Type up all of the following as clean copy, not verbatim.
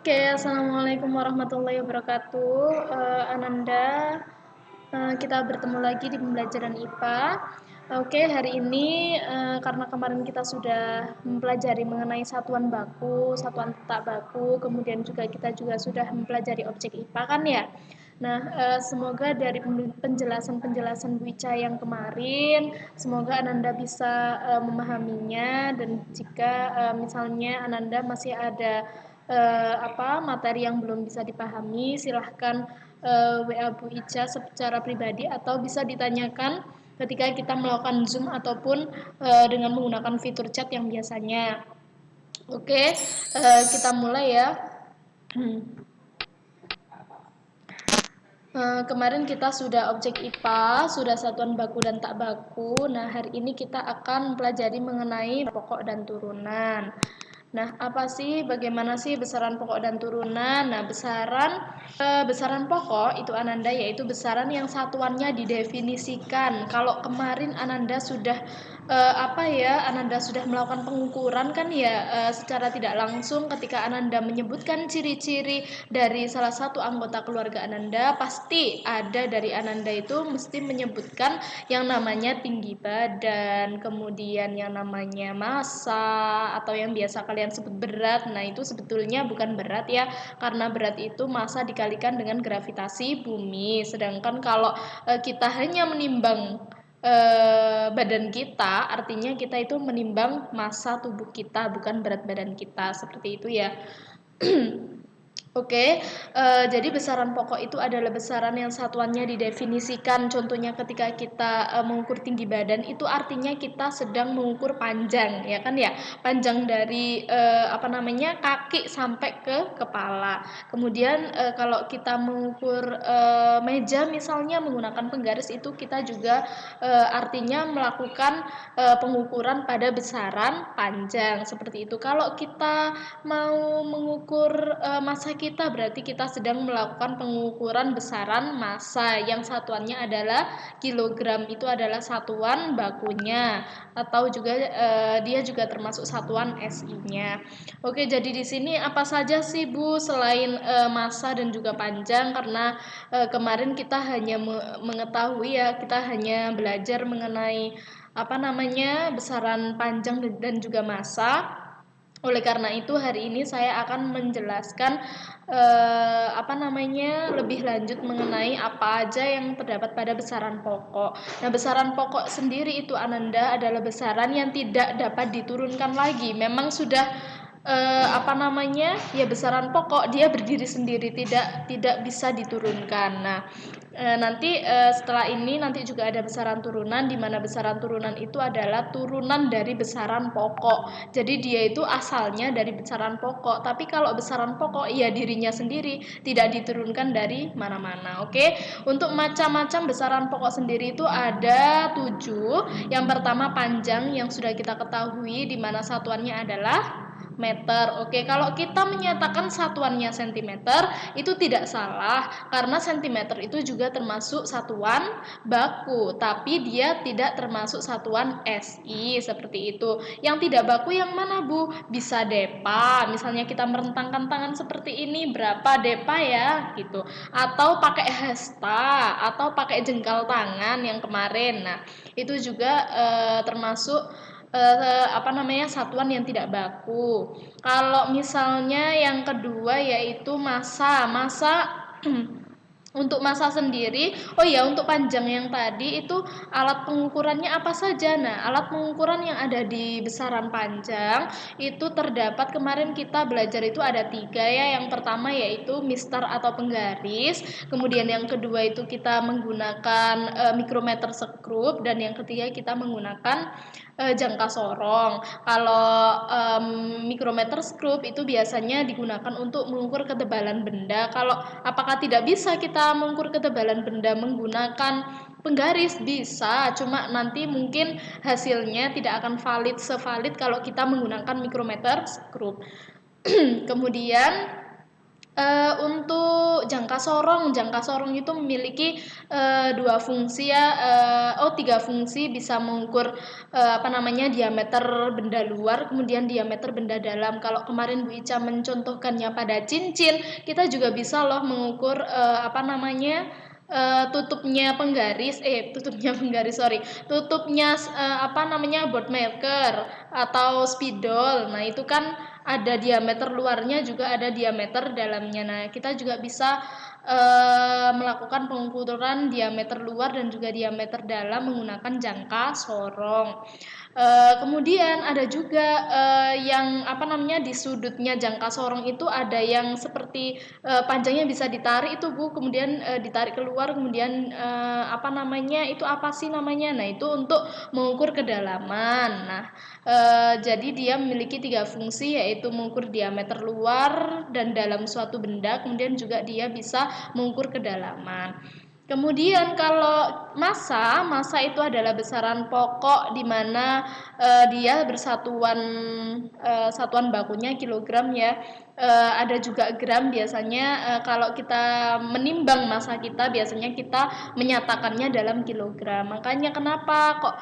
Assalamualaikum warahmatullahi wabarakatuh. Ananda, kita bertemu lagi di pembelajaran IPA. Hari ini karena kemarin kita sudah mempelajari mengenai satuan baku, satuan tak baku, kemudian kita juga sudah mempelajari objek IPA kan ya. Nah, semoga dari penjelasan-penjelasan Bu Ica yang kemarin, semoga Ananda bisa memahaminya, dan jika misalnya Ananda masih ada materi yang belum bisa dipahami, silahkan WA Bu Ica secara pribadi atau bisa ditanyakan ketika kita melakukan Zoom ataupun dengan menggunakan fitur chat yang biasanya. Kita mulai ya. Kemarin kita sudah objek IPA, sudah satuan baku dan tak baku. Nah, hari ini kita akan pelajari mengenai pokok dan turunan. Nah, bagaimana sih besaran pokok dan turunan? Nah, besaran pokok itu Ananda yaitu besaran yang satuannya didefinisikan. Kalau kemarin Ananda sudah Ananda sudah melakukan pengukuran kan ya, secara tidak langsung ketika Ananda menyebutkan ciri-ciri dari salah satu anggota keluarga Ananda, pasti ada dari Ananda itu mesti menyebutkan yang namanya tinggi badan, kemudian yang namanya massa atau yang biasa kalian sebut berat. Nah, itu sebetulnya bukan berat ya, karena berat itu massa dikalikan dengan gravitasi bumi. Sedangkan kalau kita hanya menimbang badan kita, artinya kita itu menimbang massa tubuh kita, bukan berat badan kita, seperti itu ya. Jadi besaran pokok itu adalah besaran yang satuannya didefinisikan. Contohnya ketika kita mengukur tinggi badan, itu artinya kita sedang mengukur panjang, ya kan ya, panjang dari kaki sampai ke kepala. Kemudian kalau kita mengukur meja misalnya menggunakan penggaris, itu kita juga artinya melakukan pengukuran pada besaran panjang, seperti itu. Kalau kita mau mengukur massa kita, berarti kita sedang melakukan pengukuran besaran massa yang satuannya adalah kilogram. Itu adalah satuan bakunya, atau juga dia juga termasuk satuan SI-nya. Jadi di sini apa saja sih Bu selain massa dan juga panjang? Karena kemarin kita hanya mengetahui ya, kita hanya belajar mengenai besaran panjang dan juga massa. Oleh karena itu hari ini saya akan menjelaskan lebih lanjut mengenai apa aja yang terdapat pada besaran pokok. Nah, besaran pokok sendiri itu Ananda adalah besaran yang tidak dapat diturunkan lagi. Memang sudah besaran pokok dia berdiri sendiri, tidak bisa diturunkan. Nah, setelah ini nanti juga ada besaran turunan, di mana besaran turunan itu adalah turunan dari besaran pokok. Jadi dia itu asalnya dari besaran pokok, tapi kalau besaran pokok ya dirinya sendiri, tidak diturunkan dari mana-mana. Untuk macam-macam besaran pokok sendiri itu ada 7. Yang pertama panjang, yang sudah kita ketahui, di mana satuannya adalah meter. Kalau kita menyatakan satuannya cm, itu tidak salah, karena cm itu juga termasuk satuan baku, tapi dia tidak termasuk satuan SI, seperti itu. Yang tidak baku yang mana Bu? Bisa depa, misalnya kita merentangkan tangan seperti ini, berapa depa ya gitu, atau pakai hasta, atau pakai jengkal tangan yang kemarin. Nah, itu juga termasuk satuan yang tidak baku. Kalau misalnya yang kedua yaitu massa untuk massa sendiri, untuk panjang yang tadi itu alat pengukurannya apa saja? Nah, alat pengukuran yang ada di besaran panjang itu terdapat, kemarin kita belajar itu ada 3 ya. Yang pertama yaitu mister atau penggaris, kemudian yang kedua itu kita menggunakan mikrometer skrup, dan yang ketiga kita menggunakan jangka sorong. Kalau mikrometer skrup itu biasanya digunakan untuk mengukur ketebalan benda. Kalau apakah tidak bisa kita mengukur ketebalan benda menggunakan penggaris? Bisa, cuma nanti mungkin hasilnya tidak akan sevalid kalau kita menggunakan mikrometer skrup. Kemudian Untuk jangka sorong itu memiliki dua fungsi ya, tiga fungsi, bisa mengukur diameter benda luar, kemudian diameter benda dalam. Kalau kemarin Bu Ica mencontohkannya pada cincin, kita juga bisa loh mengukur tutupnya board maker atau spidol. Nah itu kan ada diameter luarnya, juga ada diameter dalamnya. Nah kita juga bisa melakukan pengukuran diameter luar dan juga diameter dalam menggunakan jangka sorong. Kemudian ada juga yang di sudutnya jangka sorong itu ada yang seperti panjangnya bisa ditarik itu Bu, kemudian ditarik keluar, kemudian itu apa sih namanya? Nah itu untuk mengukur kedalaman. Nah jadi dia memiliki tiga fungsi, yaitu mengukur diameter luar dan dalam suatu benda, kemudian juga dia bisa mengukur kedalaman. Kemudian kalau massa itu adalah besaran pokok di mana dia bersatuan satuan bakunya kilogram ya. Ada juga gram biasanya. Kalau kita menimbang massa kita, biasanya kita menyatakannya dalam kilogram. Makanya kenapa kok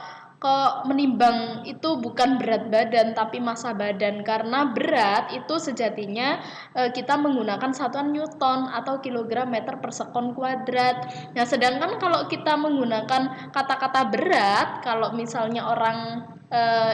menimbang itu bukan berat badan tapi massa badan, karena berat itu sejatinya kita menggunakan satuan Newton atau kilogram meter per sekon kuadrat. Nah sedangkan kalau kita menggunakan kata-kata berat, kalau misalnya orang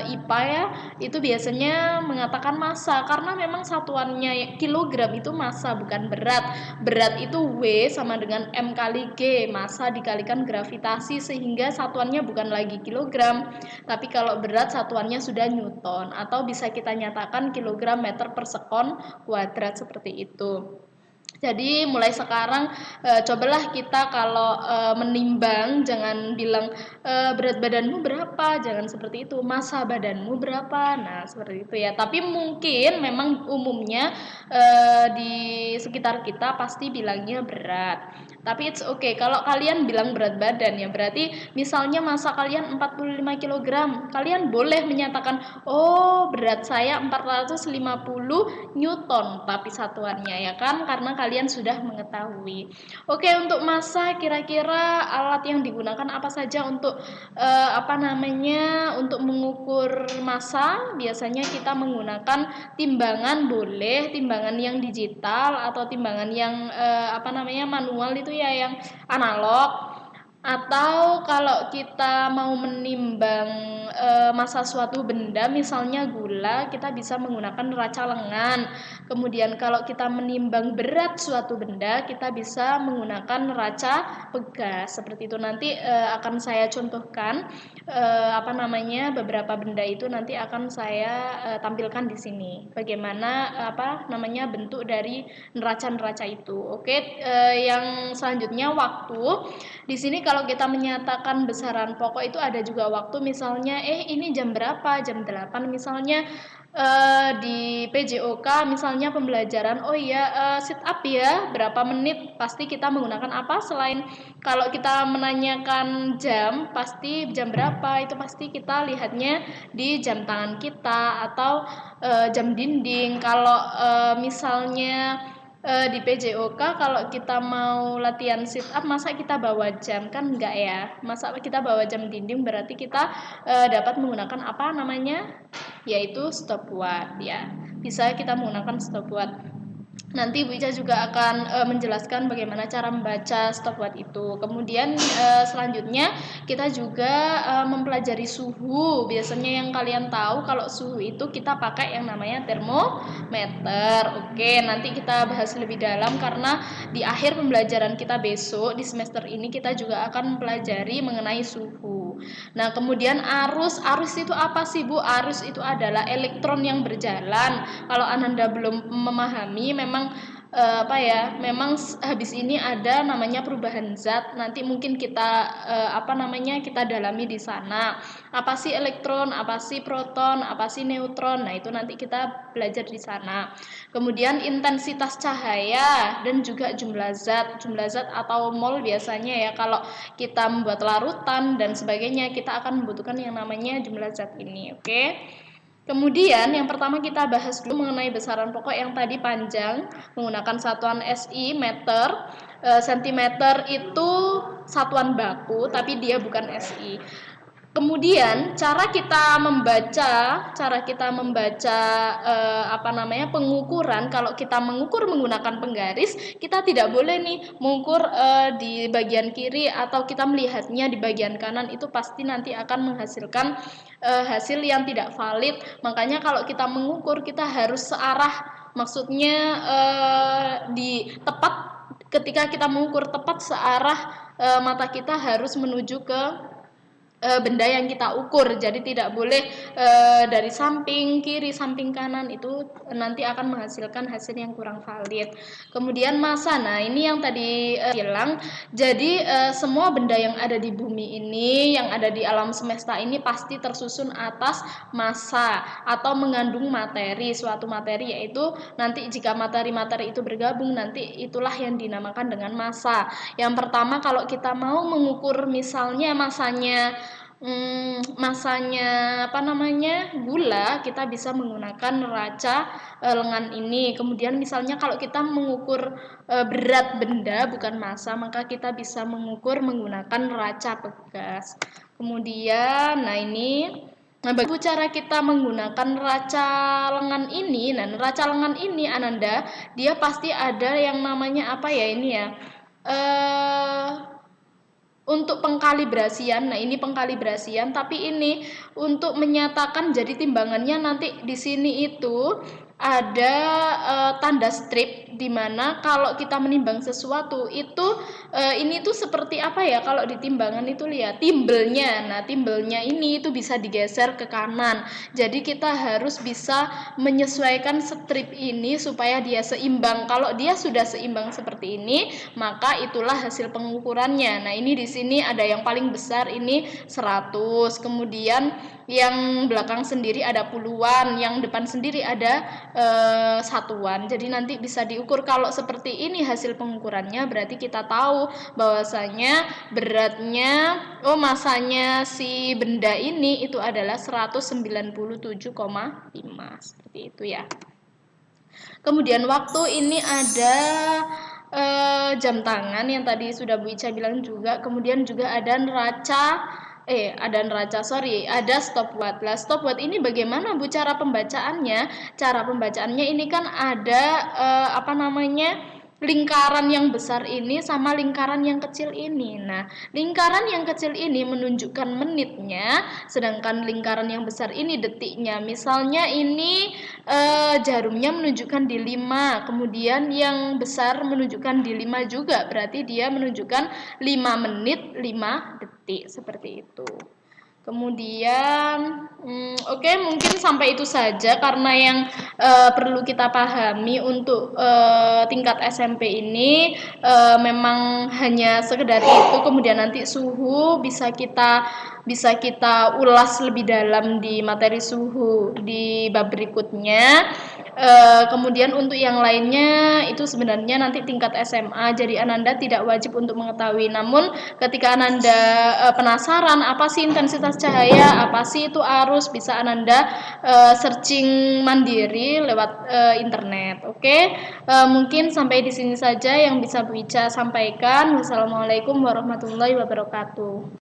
IPA ya, itu biasanya mengatakan massa, karena memang satuannya kilogram itu massa bukan berat. Berat itu W sama dengan M kali G, massa dikalikan gravitasi, sehingga satuannya bukan lagi kilogram, tapi kalau berat satuannya sudah Newton, atau bisa kita nyatakan kilogram meter per sekon kuadrat, seperti itu. Jadi mulai sekarang cobalah kita kalau menimbang, jangan bilang berat badanmu berapa, jangan seperti itu, massa badanmu berapa. Nah seperti itu ya. Tapi mungkin memang umumnya di sekitar kita pasti bilangnya berat. Tapi it's okay kalau kalian bilang berat badan ya, berarti misalnya massa kalian 45 kg, kalian boleh menyatakan oh berat saya 450 Newton, tapi satuannya ya kan, karena kalian sudah mengetahui. Oke, untuk massa kira-kira alat yang digunakan apa saja untuk untuk mengukur massa? Biasanya kita menggunakan timbangan, boleh timbangan yang digital atau timbangan yang manual itu ya, yang analog. Atau kalau kita mau menimbang massa suatu benda, misalnya gula, kita bisa menggunakan neraca lengan. Kemudian kalau kita menimbang berat suatu benda, kita bisa menggunakan neraca pegas. Seperti itu, nanti akan saya contohkan beberapa benda itu, nanti akan saya tampilkan di sini bagaimana bentuk dari neraca-neraca itu. Oke, yang selanjutnya waktu. Di sini kalau kita menyatakan besaran pokok itu ada juga waktu, misalnya ini jam berapa, jam 8 misalnya. Di PJOK misalnya pembelajaran sit up ya berapa menit, pasti kita menggunakan apa selain kalau kita menanyakan jam, pasti jam berapa itu pasti kita lihatnya di jam tangan kita atau jam dinding. Kalau misalnya di PJOK kalau kita mau latihan sit up, masa kita bawa jam, kan enggak ya, masa kita bawa jam dinding, berarti kita dapat menggunakan yaitu stopwatch ya, bisa kita menggunakan stopwatch. Nanti Bu Ica juga akan menjelaskan bagaimana cara membaca stopwatch itu. Kemudian selanjutnya kita juga mempelajari suhu. Biasanya yang kalian tahu kalau suhu itu kita pakai yang namanya termometer. Oke, nanti kita bahas lebih dalam karena di akhir pembelajaran kita besok di semester ini kita juga akan mempelajari mengenai suhu. Nah, kemudian arus itu apa sih Bu? Arus itu adalah elektron yang berjalan. Kalau Ananda belum memahami, memang habis ini ada namanya perubahan zat. Nanti mungkin kita kita dalami di sana. Apa sih elektron, apa sih proton, apa sih neutron? Nah, itu nanti kita belajar di sana. Kemudian intensitas cahaya dan juga jumlah zat atau mol biasanya ya. Kalau kita membuat larutan dan sebagainya, kita akan membutuhkan yang namanya jumlah zat ini. Oke. Kemudian yang pertama kita bahas dulu mengenai besaran pokok yang tadi panjang menggunakan satuan SI meter. Sentimeter itu satuan baku tapi dia bukan SI. Kemudian cara kita membaca pengukuran, kalau kita mengukur menggunakan penggaris, kita tidak boleh nih mengukur di bagian kiri atau kita melihatnya di bagian kanan, itu pasti nanti akan menghasilkan hasil yang tidak valid. Makanya kalau kita mengukur kita harus searah, maksudnya ketika kita mengukur tepat searah, mata kita harus menuju ke benda yang kita ukur. Jadi tidak boleh dari samping kiri, samping kanan, itu nanti akan menghasilkan hasil yang kurang valid. Kemudian massa, nah ini yang tadi bilang, jadi semua benda yang ada di bumi ini, yang ada di alam semesta ini pasti tersusun atas massa atau mengandung materi, suatu materi, yaitu nanti jika materi-materi itu bergabung, nanti itulah yang dinamakan dengan massa. Yang pertama kalau kita mau mengukur misalnya masanya gula, kita bisa menggunakan neraca lengan ini. Kemudian misalnya kalau kita mengukur berat benda bukan massa, maka kita bisa mengukur menggunakan neraca pegas. Kemudian bagaimana cara kita menggunakan neraca lengan ini? Nah, neraca lengan ini Ananda, dia pasti ada yang namanya untuk pengkalibrasian. Nah, ini pengkalibrasian, tapi ini untuk menyatakan, jadi timbangannya nanti di sini itu ada tanda strip, dimana kalau kita menimbang sesuatu itu ini tuh seperti kalau di timbangan itu lihat timbelnya. Nah, timbelnya ini itu bisa digeser ke kanan. Jadi kita harus bisa menyesuaikan strip ini supaya dia seimbang. Kalau dia sudah seimbang seperti ini, maka itulah hasil pengukurannya. Nah, ini di sini ada yang paling besar ini 100, kemudian yang belakang sendiri ada puluhan, yang depan sendiri ada satuan. Jadi nanti bisa diukur. Kalau seperti ini hasil pengukurannya, berarti kita tahu bahwasanya beratnya, masanya si benda ini itu adalah 197,5, seperti itu ya. Kemudian waktu ini ada jam tangan yang tadi sudah Bu Ica bilang juga. Kemudian juga ada ada stopwatch. Lah, stopwatch ini bagaimana Bu cara pembacaannya? Cara pembacaannya ini kan ada lingkaran yang besar ini sama lingkaran yang kecil ini. Nah, lingkaran yang kecil ini menunjukkan menitnya, sedangkan lingkaran yang besar ini detiknya. Misalnya ini jarumnya menunjukkan di 5, kemudian yang besar menunjukkan di 5 juga, berarti dia menunjukkan 5 menit 5 detik, seperti itu. Kemudian mungkin sampai itu saja, karena yang perlu kita pahami untuk tingkat SMP ini memang hanya sekedar itu. Kemudian nanti suhu bisa kita ulas lebih dalam di materi suhu di bab berikutnya. Kemudian untuk yang lainnya itu sebenarnya nanti tingkat SMA, jadi Ananda tidak wajib untuk mengetahui. Namun ketika Ananda penasaran apa sih intensitas cahaya, apa sih itu arus, bisa Ananda searching mandiri lewat internet. Oke. Mungkin sampai di sini saja yang bisa Bu Ica sampaikan. Wassalamualaikum warahmatullahi wabarakatuh.